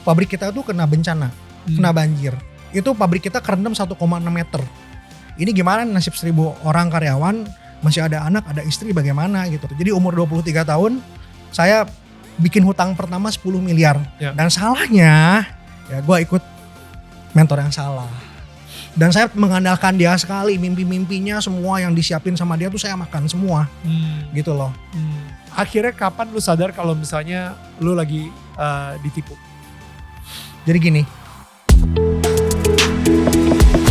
pabrik kita tuh kena bencana, kena banjir. Itu pabrik kita kerendam 1,6 meter. Ini gimana nasib 1.000 orang karyawan, masih ada anak, ada istri, bagaimana gitu. Jadi umur 23 tahun, saya bikin hutang pertama 10 miliar. Ya. Dan salahnya, ya gue ikut mentor yang salah. Dan saya mengandalkan dia sekali, mimpi-mimpinya semua yang disiapin sama dia tuh saya makan semua. Gitu loh. Akhirnya kapan lu sadar kalau misalnya lu lagi ditipu? Jadi gini,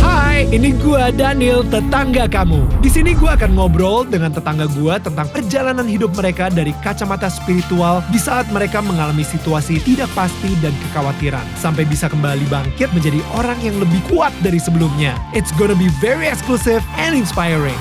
Hai, ini gua Daniel, tetangga kamu. Di sini gua akan ngobrol dengan tetangga gua tentang perjalanan hidup mereka dari kacamata spiritual di saat mereka mengalami situasi tidak pasti dan kekhawatiran, sampai bisa kembali bangkit menjadi orang yang lebih kuat dari sebelumnya. It's gonna be very exclusive and inspiring.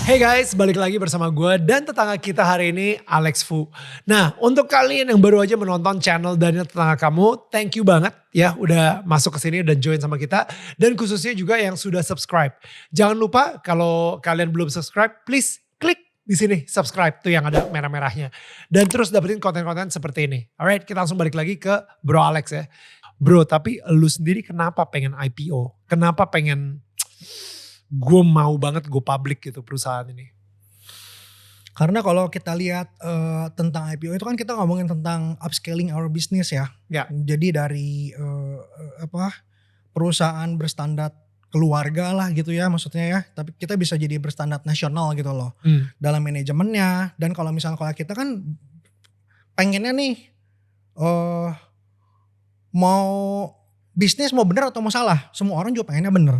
Hey guys, balik lagi bersama gue dan tetangga kita hari ini, Alex Fu. Nah, untuk kalian yang baru aja menonton channel Daniel Tetangga Kamu, thank you banget ya udah masuk ke sini dan join sama kita. Dan khususnya juga yang sudah subscribe. Jangan lupa kalau kalian belum subscribe, please klik di sini subscribe tuh yang ada merah-merahnya. Dan terus dapetin konten-konten seperti ini. Alright, kita langsung balik lagi ke Bro Alex ya. Bro, tapi lu sendiri kenapa pengen IPO? Kenapa pengen gue mau banget go public gitu perusahaan ini? karena kalau kita lihat tentang IPO itu kan kita ngomongin tentang upscaling our business ya. Ya. Jadi dari perusahaan berstandar keluarga lah gitu ya maksudnya ya. Tapi kita bisa jadi berstandar nasional gitu loh. Dalam manajemennya. Dan kalau misalnya kalau kita kan pengennya nih mau bisnis mau benar atau mau salah. Semua orang juga pengennya benar.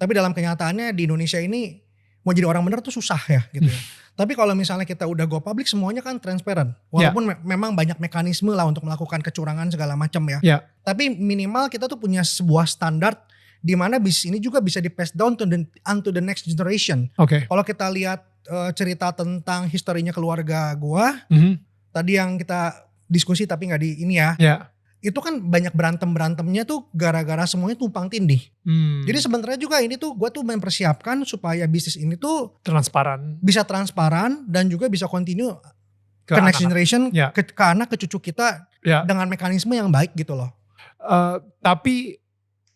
Tapi dalam kenyataannya di Indonesia ini mau jadi orang benar tuh susah ya gitu ya. Tapi kalau misalnya kita udah go public semuanya kan transparan. Walaupun memang banyak mekanisme lah untuk melakukan kecurangan segala macam ya. Tapi minimal kita tuh punya sebuah standar di mana bisnis ini juga bisa di pass down to the next generation. Kalau kita lihat cerita tentang historinya keluarga gua, tadi yang kita diskusi tapi nggak di ini ya. Itu kan banyak berantemnya tuh gara-gara semuanya tumpang tindih. Jadi sebenarnya juga ini tuh gue tuh mempersiapkan supaya bisnis ini tuh bisa transparan dan juga bisa continue ke next generation, ke anak, ke cucu kita dengan mekanisme yang baik gitu loh. Tapi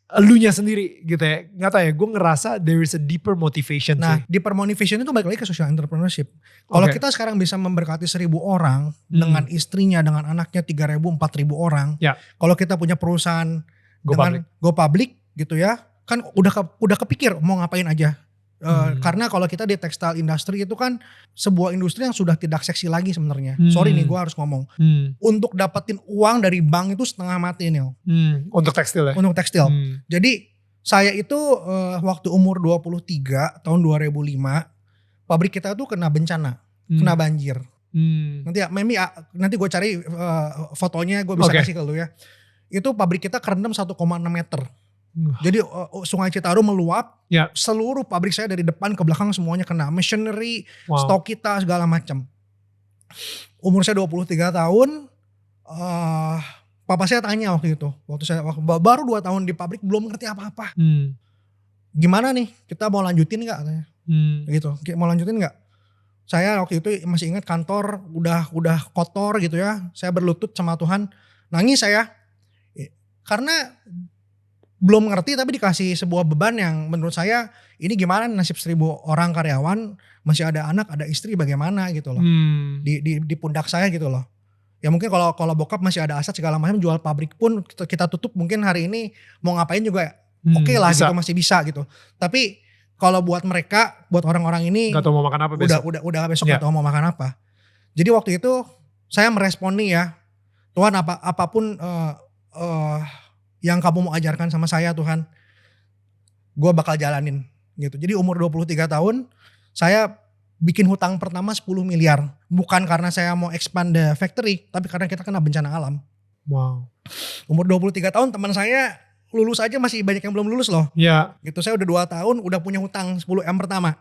elunya sendiri gitu ya, nggak tahu ya, gue ngerasa there is a deeper motivation. Nah, deeper motivation itu balik lagi ke social entrepreneurship. Kalau kita sekarang bisa memberkati 1.000 orang dengan istrinya, dengan anaknya 3.000, 4.000 orang. Kalau kita punya perusahaan go public gitu ya, kan udah kepikir mau ngapain aja. Karena kalau kita di textile industry itu kan sebuah industri yang sudah tidak seksi lagi sebenarnya. Sorry nih gue harus ngomong. Untuk dapetin uang dari bank itu setengah mati nih. Untuk tekstil ya? Untuk tekstil. Jadi saya itu waktu umur 23 tahun 2005 pabrik kita tuh kena bencana, kena banjir. Nanti gue cari fotonya gue bisa kasih ke lu ya. Itu pabrik kita kerendam 1,6 meter. Jadi sungai Citarum meluap, seluruh pabrik saya dari depan ke belakang semuanya kena. Machinery, stok kita segala macam. Umur saya 23 tahun, papa saya tanya waktu itu. Waktu saya baru 2 tahun di pabrik belum ngerti apa-apa. Gimana nih, kita mau lanjutin gak? Gitu, mau lanjutin gak? Saya waktu itu masih ingat kantor udah kotor gitu ya. Saya berlutut sama Tuhan, nangis saya. Karena belum ngerti tapi dikasih sebuah beban yang menurut saya ini gimana nasib 1.000 orang karyawan, masih ada anak, ada istri, bagaimana gitu loh. Di pundak saya gitu loh. Ya mungkin kalau bokap masih ada aset segala macam, jual pabrik pun kita tutup mungkin hari ini mau ngapain juga oke lah bisa. Gitu masih bisa gitu. Tapi kalau buat mereka, buat orang-orang ini gak tahu mau makan apa besok. Udah besok gak tahu mau makan apa. Jadi waktu itu saya merespon nih ya, Tuhan apapun yang kamu mau ajarkan sama saya Tuhan, gue bakal jalanin gitu. Jadi umur 23 tahun saya bikin hutang pertama 10 miliar. Bukan karena saya mau expand the factory, tapi karena kita kena bencana alam. Wow. Umur 23 tahun teman saya lulus aja masih banyak yang belum lulus loh. Gitu, saya udah 2 tahun udah punya hutang 10M pertama.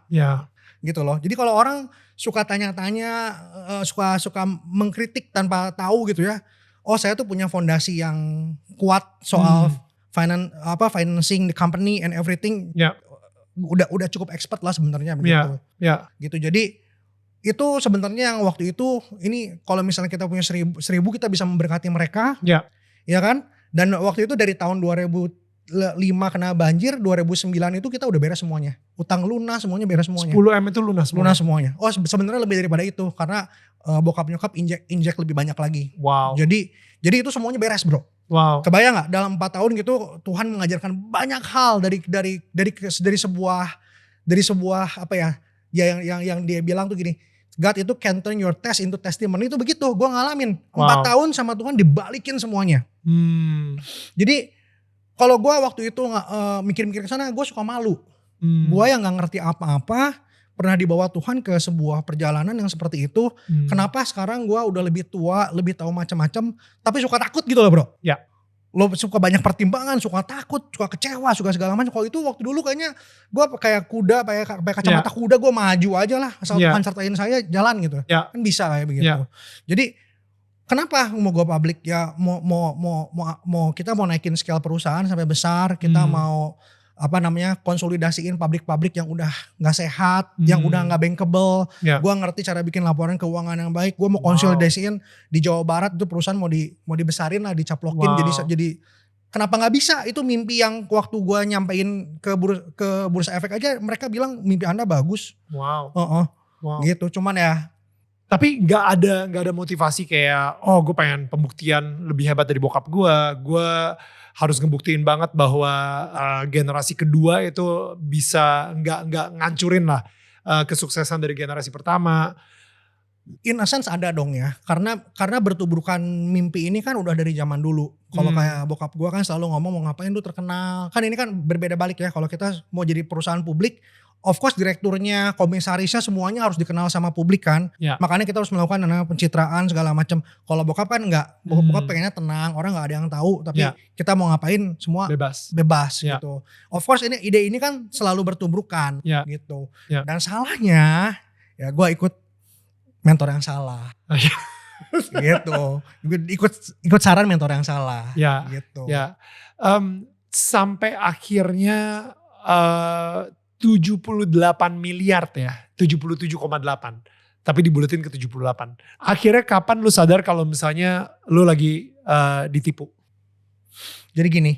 Gitu loh. Jadi kalau orang suka tanya-tanya, suka mengkritik tanpa tahu gitu ya. Oh saya tuh punya fondasi yang kuat soal financing the company and everything. Udah cukup expert lah sebenarnya begitu. Gitu. Jadi itu sebenarnya yang waktu itu ini kalau misalnya kita punya 1.000 kita bisa memberkati mereka. Ya kan? Dan waktu itu dari tahun 2005 kena banjir, 2009 itu kita udah beres semuanya. Utang lunas semuanya beres semuanya. 10M itu lunas semuanya? Lunas semuanya. Oh sebenarnya lebih daripada itu. Karena bokap nyokap injek lebih banyak lagi. Wow. Jadi itu semuanya beres bro. Wow. Kebayang gak dalam 4 tahun gitu Tuhan mengajarkan banyak hal dari sebuah apa ya yang dia bilang tuh gini, God itu can turn your test into testimony, itu begitu. Gue ngalamin 4 tahun sama Tuhan dibalikin semuanya. Jadi kalau gue waktu itu mikir-mikir ke sana, gue suka malu. Gue yang nggak ngerti apa-apa, pernah dibawa Tuhan ke sebuah perjalanan yang seperti itu. Kenapa sekarang gue udah lebih tua, lebih tahu macam-macam, tapi suka takut gitu loh bro. Ya. Lo suka banyak pertimbangan, suka takut, suka kecewa, suka segala macam. Kalau itu waktu dulu kayaknya gue kayak kuda, kayak kacamata kuda, gue maju aja lah. Asal Tuhan sertain saya jalan gitu. Kan bisa kayak begitu. Jadi kenapa mau gue publik ya, mau kita mau naikin scale perusahaan sampai besar, kita mau konsolidasiin pabrik-pabrik yang udah nggak sehat, yang udah nggak bankable. Gue ngerti cara bikin laporan keuangan yang baik. Gue mau konsolidasiin di Jawa Barat itu perusahaan mau dibesarin lah, dicaplokin. Jadi kenapa nggak bisa? Itu mimpi yang waktu gue nyampein ke Bursa Efek aja, mereka bilang mimpi Anda bagus. Wow. Gitu. Cuman ya. Tapi nggak ada motivasi kayak, gue pengen pembuktian lebih hebat dari bokap gue harus ngebuktiin banget bahwa generasi kedua itu bisa nggak ngancurin lah kesuksesan dari generasi pertama. In a sense ada dong ya, karena bertuburkan mimpi ini kan udah dari zaman dulu. Kalau kayak bokap gue kan selalu ngomong, mau ngapain lu terkenal. Kan ini kan berbeda balik ya, kalau kita mau jadi perusahaan publik, of course direkturnya, komisarisnya semuanya harus dikenal sama publik kan. Makanya kita harus melakukan pencitraan segala macam. Kalau bokap kan enggak, bokap pengennya tenang, orang nggak ada yang tahu, tapi kita mau ngapain semua bebas gitu. Of course ide ini kan selalu bertumbukan gitu. Dan salahnya ya gue ikut mentor yang salah. Gitu. Ikut saran mentor yang salah. Gitu. Sampai akhirnya 78 miliar ya, 77,8. Tapi dibuletin ke 78. Akhirnya kapan lu sadar kalau misalnya lu lagi ditipu? Jadi gini,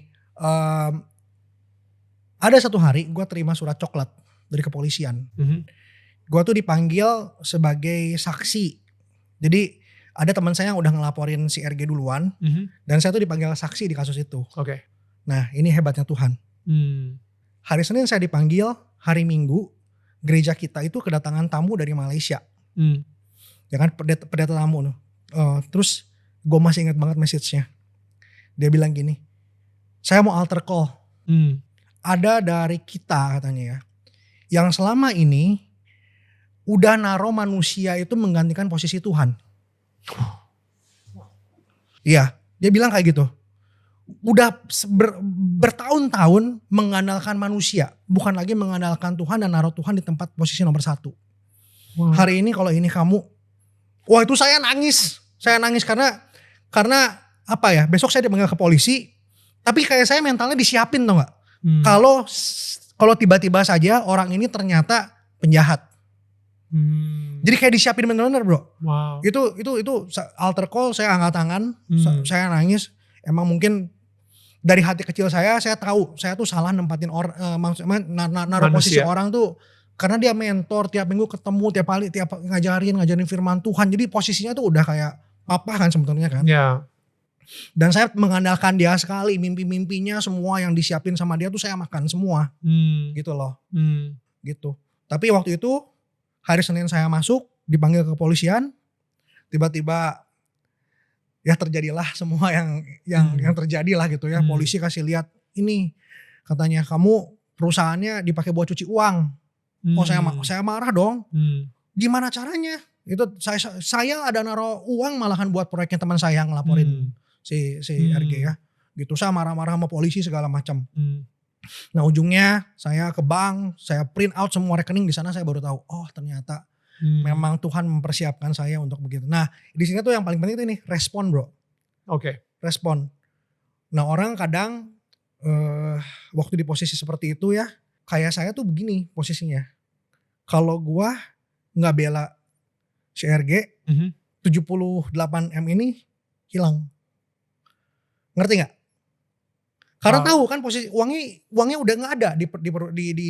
ada satu hari gue terima surat coklat dari kepolisian. Gue tuh dipanggil sebagai saksi. Jadi ada teman saya yang udah ngelaporin si RG duluan. Dan saya tuh dipanggil saksi di kasus itu. Nah ini hebatnya Tuhan. Hari Senin saya dipanggil, hari Minggu gereja kita itu kedatangan tamu dari Malaysia. Ya kan, pendeta tamu. Terus gue masih ingat banget message-nya. Dia bilang gini, saya mau altar call. Ada dari kita katanya ya, yang selama ini udah naruh manusia itu menggantikan posisi Tuhan. Iya, dia bilang kayak gitu. Udah bertahun-tahun mengandalkan manusia, bukan lagi mengandalkan Tuhan dan naruh Tuhan di tempat posisi nomor 1. Hari ini kalau ini kamu, wah itu saya nangis karena apa ya? Besok saya dipanggil ke polisi, tapi kayak saya mentalnya disiapin tau gak? Kalau tiba-tiba saja orang ini ternyata penjahat. Jadi kayak disiapin bener-bener bro. Itu altar call, saya angkat tangan, saya nangis. Emang mungkin dari hati kecil saya tahu saya tuh salah nempatin naruh posisi orang tuh, karena dia mentor, tiap minggu ketemu, tiap ngajarin firman Tuhan. Jadi posisinya tuh udah kayak papa kan sebetulnya kan. Dan saya mengandalkan dia sekali, mimpi-mimpinya semua yang disiapin sama dia tuh saya makan semua. Gitu loh. Gitu. Tapi waktu itu hari Senin saya masuk, dipanggil ke kepolisian, tiba-tiba ya terjadilah semua yang terjadi lah gitu ya. Polisi kasih lihat ini, katanya kamu perusahaannya dipakai buat cuci uang. Saya marah dong. Gimana caranya? Itu saya ada naruh uang malahan buat proyeknya teman saya ngelaporin si RG ya. Gitu saya marah-marah sama polisi segala macam. Nah ujungnya saya ke bank, saya print out semua rekening, di sana saya baru tahu, oh ternyata memang Tuhan mempersiapkan saya untuk begitu. Nah di sini tuh yang paling penting itu nih, respon bro. Respon. Nah orang kadang waktu di posisi seperti itu ya, kayak saya tuh begini posisinya. Kalau gua nggak bela si RG, 78M ini hilang. Ngerti gak? Karena tahu kan posisi uangnya udah gak ada di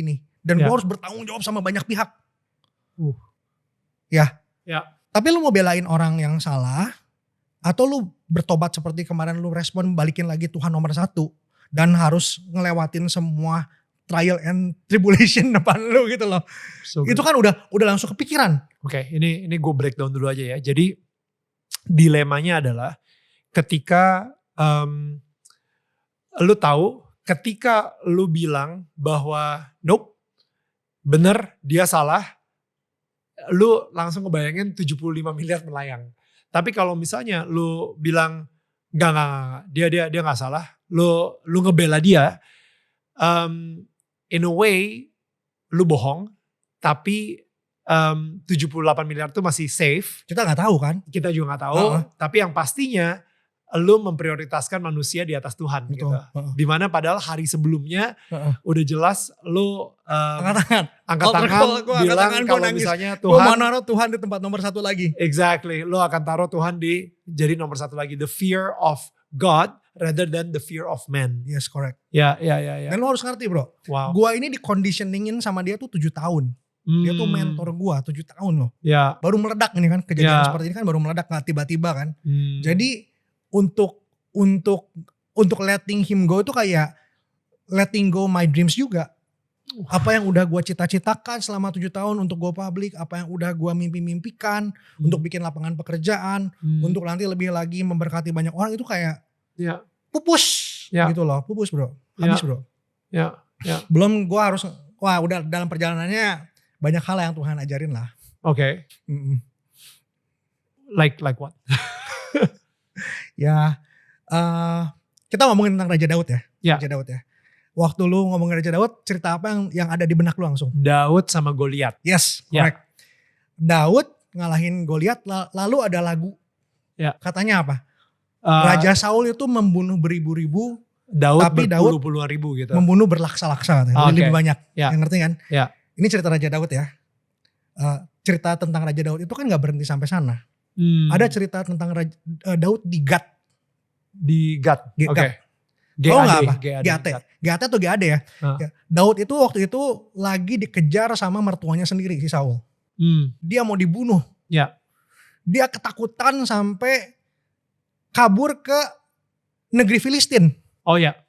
ini. Dan gue harus bertanggung jawab sama banyak pihak. Ya. Tapi lu mau belain orang yang salah, atau lu bertobat seperti kemarin lu respon balikin lagi Tuhan nomor 1. Dan harus ngelewatin semua trial and tribulation depan lu gitu loh. Itu kan udah langsung kepikiran. Oke, ini gue breakdown dulu aja ya. Jadi dilemanya adalah ketika lu tahu ketika lu bilang bahwa nope, bener dia salah, lu langsung ngebayangin 75 miliar melayang. Tapi kalau misalnya lu bilang enggak, dia gak salah, lu ngebela dia, in a way lu bohong, tapi 78 miliar itu masih safe. Kita gak tahu kan? Kita juga gak tahu, tapi yang pastinya lu memprioritaskan manusia di atas Tuhan. Betul. Gitu. Dimana padahal hari sebelumnya udah jelas lu angkat tangan bilang kalau misalnya Tuhan. Gue mau naruh Tuhan di tempat nomor 1 lagi. Exactly. Lu akan taruh Tuhan jadi nomor 1 lagi. The fear of God rather than the fear of man. Yes, correct. Ya. Dan lu harus ngerti bro. Wow. Gua ini di-conditioningin sama dia tuh 7 tahun. Dia tuh mentor gua 7 tahun loh. Ya. Baru meledak ini kan. Kejadian seperti ini kan baru meledak, gak tiba-tiba kan. Jadi untuk letting him go itu kayak letting go my dreams juga. Apa yang udah gue cita-citakan selama 7 tahun untuk go public, apa yang udah gue mimpi-mimpikan untuk bikin lapangan pekerjaan, untuk nanti lebih lagi memberkati banyak orang, itu kayak pupus gitu loh, pupus bro, habis bro. Belum gue harus, udah dalam perjalanannya banyak hal yang Tuhan ajarin lah. Oke. Like what? Kita ngomongin tentang Raja Daud ya. Raja Daud ya. Waktu lu ngomongin Raja Daud, cerita apa yang ada di benak lu langsung? Daud sama Goliat. Yes, correct. Daud ngalahin Goliat, lalu ada lagu. Katanya apa? Raja Saul itu membunuh beribu-ribu, tapi Daud puluhan ribu gitu. Membunuh berlaksa-laksa, lebih banyak. Yang ngerti kan? Ini cerita Raja Daud ya. Cerita tentang Raja Daud itu kan gak berhenti sampai sana. Ada cerita tentang Daud di Gat. Di Gat. Oke. Oh gak apa? GAT atau GAD ya? Daud itu waktu itu lagi dikejar sama mertuanya sendiri si Saul. Dia mau dibunuh. Dia ketakutan sampai kabur ke negeri Filistin.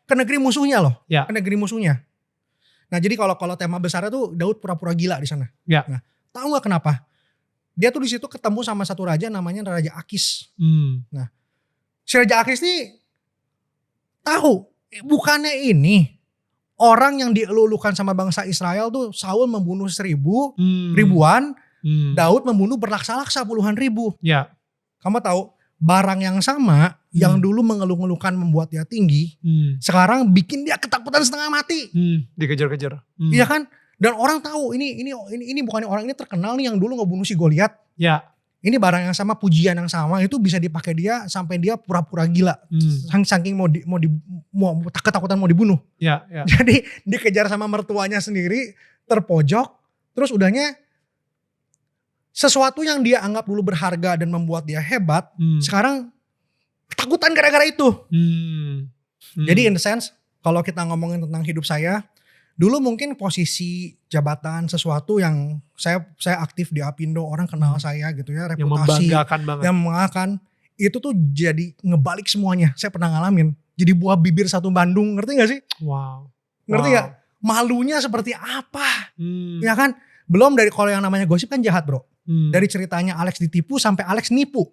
Ke negeri musuhnya loh. Ke negeri musuhnya. Nah jadi kalau tema besarnya tuh Daud pura-pura gila di sana. Nah, tahu gak kenapa? Dia tuh di situ ketemu sama satu raja namanya Raja Akis. Nah, si Raja Akis nih tahu bukannya ini orang yang dielulukan sama bangsa Israel tuh Saul membunuh ribuan, Daud membunuh berlaksa-laksa puluhan ribu. Kamu tahu barang yang sama yang dulu mengeluh-ngeluhkan membuat dia tinggi, sekarang bikin dia ketakutan setengah mati. Dikejar-kejar. Iya kan? Dan orang tahu ini bukannya orang ini terkenal nih yang dulu ngebunuh si Goliat. Ini barang yang sama, pujian yang sama itu bisa dipakai dia sampai dia pura-pura gila. Saking mau ketakutan mau dibunuh. Jadi dikejar sama mertuanya sendiri, terpojok, terus udahnya sesuatu yang dia anggap dulu berharga dan membuat dia hebat, sekarang ketakutan gara-gara itu. Jadi in the sense, kalau kita ngomongin tentang hidup saya, dulu mungkin posisi jabatan sesuatu yang saya aktif di Apindo, orang kenal saya gitu ya, reputasi. Yang membanggakan banget. Yang membanggakan. Itu tuh jadi ngebalik semuanya. Saya pernah ngalamin. Jadi buah bibir satu Bandung, ngerti gak sih? Wow. Ngerti gak? Malunya seperti apa? Ya kan? Belum dari kalau yang namanya gosip kan jahat bro. Dari ceritanya Alex ditipu sampai Alex nipu.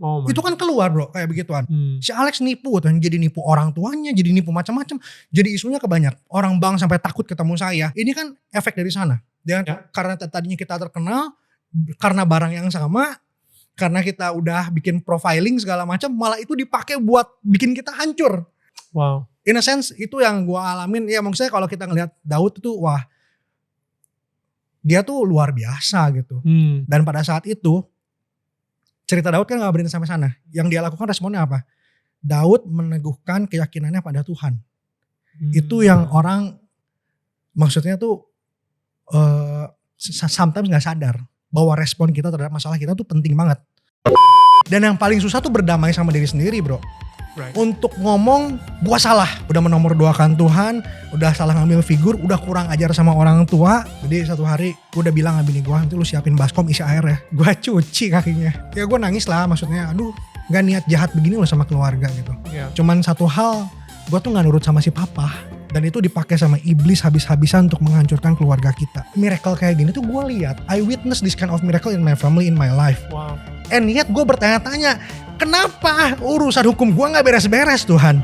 Itu kan keluar bro kayak begituan. Si Alex nipu tuh, jadi nipu orang tuanya, jadi nipu macam-macam, jadi isunya kebanyak. Orang bank sampai takut ketemu saya. Ini kan efek dari sana. Dan karena tadinya kita terkenal, karena barang yang sama, karena kita udah bikin profiling segala macam, malah itu dipakai buat bikin kita hancur. Wow. In a sense itu yang gue alamin. Ya maksudnya kalau kita ngelihat Daud itu wah, dia tuh luar biasa gitu. Dan pada saat itu cerita Daud kan gak berhenti sampai sana. Yang dia lakukan responnya apa? Daud meneguhkan keyakinannya pada Tuhan. Itu yang orang maksudnya tuh sometimes gak sadar. Bahwa respon kita terhadap masalah kita tuh penting banget. Dan yang paling susah tuh berdamai sama diri sendiri bro. untuk ngomong gue salah, udah menomorduakan Tuhan, udah salah ngambil figur, udah kurang ajar sama orang tua. Jadi satu hari gue udah bilang sama bini gue, nanti lu siapin baskom isi air ya, gue cuci kakinya. Ya gue nangis lah, maksudnya aduh gak niat jahat begini loh sama keluarga gitu. Cuman satu hal, gue tuh gak nurut sama si papa. Dan itu dipakai sama iblis habis-habisan untuk menghancurkan keluarga kita. Miracle kayak gini tuh gue lihat. I witness this kind of miracle in my family, in my life. Wow. And yet gue bertanya-tanya, kenapa urusan hukum gue gak beres-beres Tuhan?